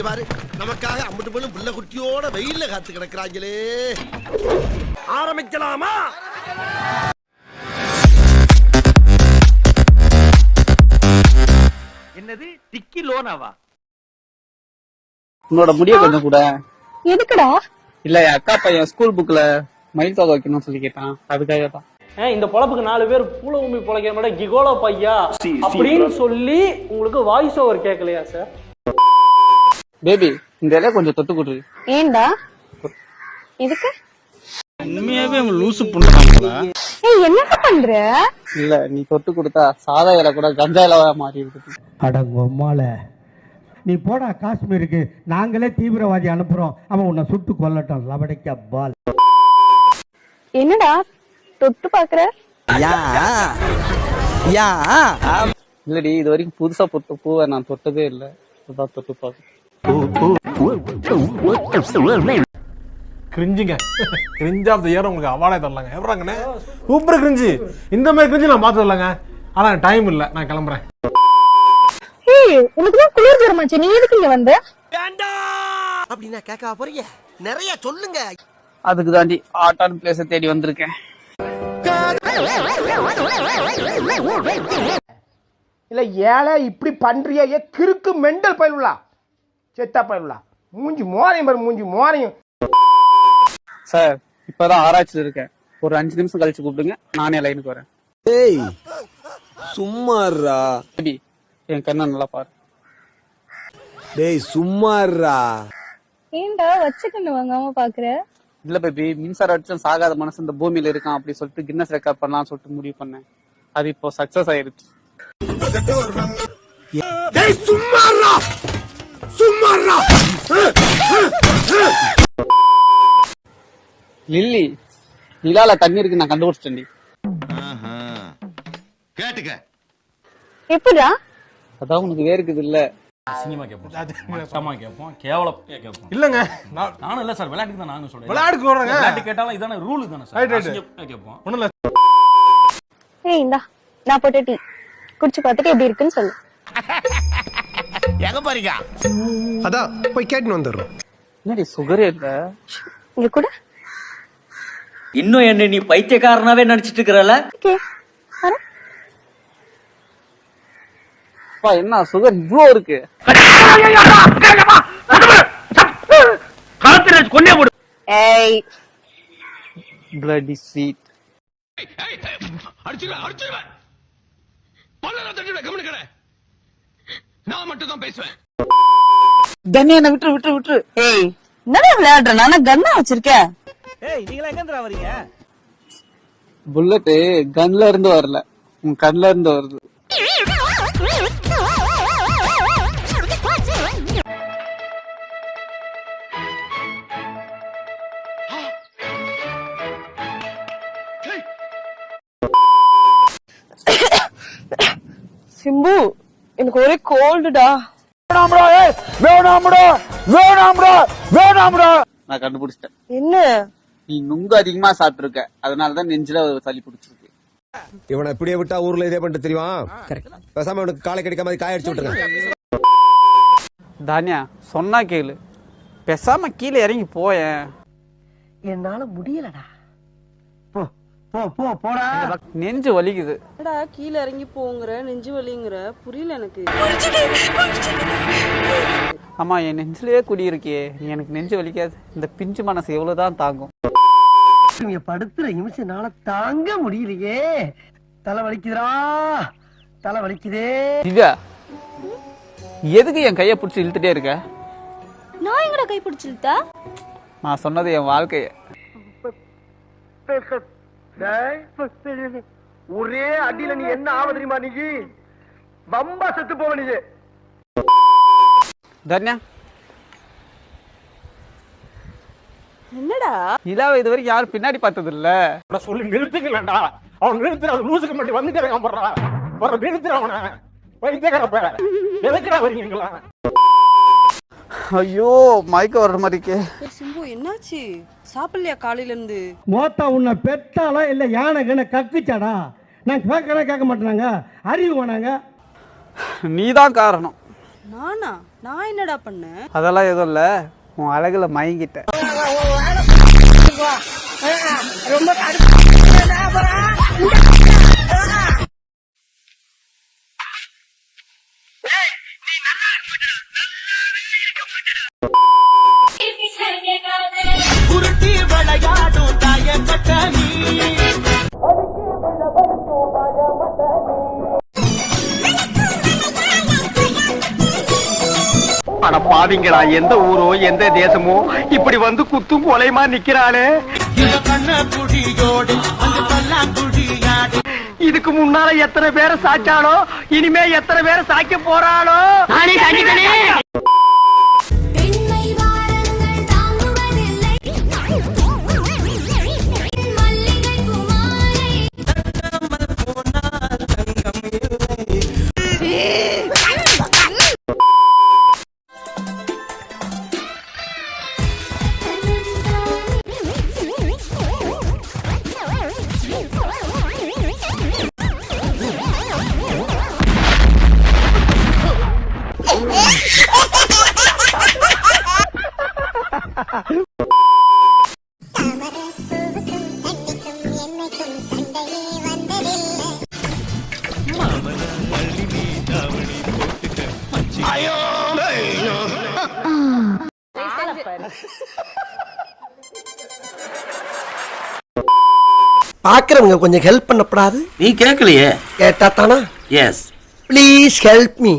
பாரு நமக்காக அம்பட்டு போலும் புள்ள குட்டியோட வெயில்ல காத்து கிடக்குறாங்களே. ஆரம்பிக்கலாமா? என்னது டிக்கி லோனாவா? உன்னோட முடிய கொஞ்சம் கூட. எதுக்குடா? இல்ல அக்கா பையன் ஸ்கூல் புக்ல மயில் தொகை வைக்கணும்னு சொல்லி கேட்டான், அதுக்காக தான். இந்த பொழப்புக்கு 4 பேர் பூல உமி பொழைக்கிற மாதிரி கிகோலோ பையா அப்படின்னு சொல்லி உங்களுக்கு வாய்ஸ் ஓவர் கேட்கலையா சார்? பேபி இந்த இலைய கொஞ்சம் தொட்டு கொடு. ஏண்டா? இதுக்கு உண்மையாவே லூசு பண்ணுவாங்களா? ஏய் என்னடா பண்ற? இல்ல நீ தொட்டு கொடுத்தா சாதா இலை கூட கஞ்சா இலவா மாறி இருக்குது. அடங்கொம்மால நீ போடா காஷ்மீருக்கு, நாங்களே தீவிரவாதி அனுப்புறோம், அவன் உன்னை சுட்டு கொல்லட்டும். லபடைக்கா பால். என்னடா தொட்டு பாக்குற? இல்லடி இது வரைக்கும் புதுசா பொட்டு பூவை நான் தொட்டதே இல்ல, அதான் தொட்டு பாக்க. கிரிஞ்சுங்க, கிரிஞ்ச் ஆஃப் தி இயர் உங்களுக்கு அவார்டே தரலாங்க. எவராங்கண்ணே சூப்பர் கிரிஞ்சு. இந்த மாதிரி கிரிஞ்சு நான் பார்த்து வரலாங்க. ஆனா டைம் இல்ல, நான் கிளம்புறேன். ஏய் உனக்கு தான் குளிர் ஜரமாச்சு, நீ எதுக்கு இங்க வந்த? அப்படின்னா கேட்க போறீங்க, நிறைய சொல்லுங்க. அதுக்கு தாண்டி ஆட்டான் பிளேஸ தேடி வந்திருக்கேன். இல்ல ஏழை இப்படி பண்றியா? கிறுக்கு மெண்டல் பயிலுலா, செத்தா பயிலுலா, மூஞ்சி மோரையும் பாரு, மூஞ்சி மோரையும். சார் இப்பதான் ஆராய்ச்சியில் இருக்கேன், ஒரு 5 நிமிஷம் கழிச்சு கூப்பிடுங்க, நானே லைனுக்கு வரேன். ஏய் சும்மாறா. பேபி என் கண்ணை நல்லா பாரு. டேய் சும்மாறா. ஏண்டா வச்சுக்கன்னு வாங்காம பாக்குற? இல்ல பேபி, மின்சார அடிச்சும் சாகாத மனசு இந்த பூமியில இருக்கான் அப்படி சொல்லிட்டு கின்னஸ் ரெக்கார்ட் பண்ணலாம்னு சொல்லிட்டு முடிவு பண்ணேன். அது இப்போ சக்சஸ் ஆயிருச்சு. டேய் சும்மாறா, சும்மாறா. லில்லி நிலால தண்ணி இருக்கு, நான் கண்டுபிடிச்சிட்டேன்டி. கேட்டுக்க. எப்படிடா? அதான் உனக்கு வேர்க்குது இல்ல? சினிமா கேட்போம், மட்டமா கேட்போம், கேவலப்பா கேட்போம். இல்லங்க நானும் இல்ல சார், விளையாட்டுக்கு தான் நானும் சொல்றேன். விளையாட்டுக்கு வர்றேங்க. விளையாட்டு கேட்டாலும் இதானே ரூல் தானே சார், கேட்போம். ஒண்ணும் இல்ல. ஏய் இந்தா நான் போட்ட டீ குடிச்சு பார்த்துட்டு எப்படி இருக்குன்னு சொல்லு. எங்க பாருங்க, அதான் போய் கேட்டு வந்துடுறோம். என்னடி சுகரே இல்ல? இங்க கூட இன்னும் என்ன நீ பைத்தியக்காரனாவே நினைச்சிட்டு இருக்கிறல? ஓகே வர. அப்பா என்ன சுகர் இவ்ளோ இருக்கு? ஏய் பிளடி ஸ்வீட். நான் மட்டும் தான் பேசுவேன். தனியா என்ன விட்டு விட்டு விட்டு. ஏய் என்னடா விளையாடுற? நானே கன்னா வச்சிருக்கேன். ஏய் நீங்களா எங்கன்றா வரீங்க? புல்லட் கன்ல இருந்து வரல, உன் கண்ல இருந்து வருது. சிம்பு எனக்கு ஒரே கோல்டுடா. நான் கண்டுபிடிச்சிட்டேன். என்ன? நீ நுங்கு அதிகமா சாப்பிட்டுருக்க, அதனாலதான் நெஞ்சில சளி பிடிச்சிருக்கு. இவனை இப்படியே விட்டா ஊர்ல இதே பண்ணிட்டு தெரியுமா? பேசாம அவனுக்கு காலை கிடைக்காம காய அடிச்சு விட்டுருங்க. தானியா சொன்னா கேளு, பேசாம கீழே இறங்கி போயேன். என்னால முடியலடா. போ போ போ போடா. நெஞ்சு வலிக்குது. கீழ இறங்கி போங்கற, நெஞ்சு வலிங்கற, புரியல எனக்கு. ஆமா என் நெஞ்சிலேயே குடியிருக்கியே, நீ எனக்கு நெஞ்சு வலிக்காது? இந்த பிஞ்சு மனசு எவ்வளவுதான் தாங்கும்? நீங்க படுத்துற நிமிஷம்னால தாங்க முடியலையே. தலை வலிக்குதுடா, தலை வலிக்குதே. திவ்யா எதுக்கு என் கைய பிடிச்சி இழுத்துட்டே இருக்க? நான் எங்கடா கை பிடிச்சிட்டா? நான் சொன்னது என் வாழ்க்கைய. ஒரே அடியில நீ என்ன ஆவ தெரியுமா? நீ பம்பா செத்து போவ. நீ தன்யா என்னடா நிலாவை இது வரைக்கும் யாரும் பின்னாடி பார்த்தது இல்ல. சொல்லி நிறுத்துக்கலடா. அவன் நிறுத்துற லூசுக்கு மட்டும் வந்துட்டே இருக்கான். போடுறா போற நிறுத்துற அவனை. வைத்தியக்காரப்ப எதுக்குடா வரீங்களா? ஐயோ மயக்க வர்ற மாதிரிக்கே. சிம்பு என்னாச்சு? சாப்பிடலையா காலையில இருந்து? மோத்தா உன்னை பெத்தாலா இல்ல யானை கண்ண கக்குச்சாடா? நான் கேட்க மாட்டேனாங்க, அறிவு வேணாங்க. நீதான் காரணம். நானா? நான் என்னடா பண்ணேன்? அதெல்லாம் எதுவும் இல்ல, உன் அழகுல மயங்கிட்ட. அட பாவிங்களா, எந்த ஊரோ எந்த தேசமோ இப்படி வந்து குத்தும் கொலைமா நிக்கிறாளே. இதுக்கு முன்னால எத்தனை பேரை சாச்சாலோ, இனிமே எத்தனை பேரை சாய்க்க போறாளோ. பாக்குறவங்க கொஞ்சம் ஹெல்ப் பண்ணப்படாது? நீ கேட்கலையே. கேட்டா தானா? எஸ். Please help me.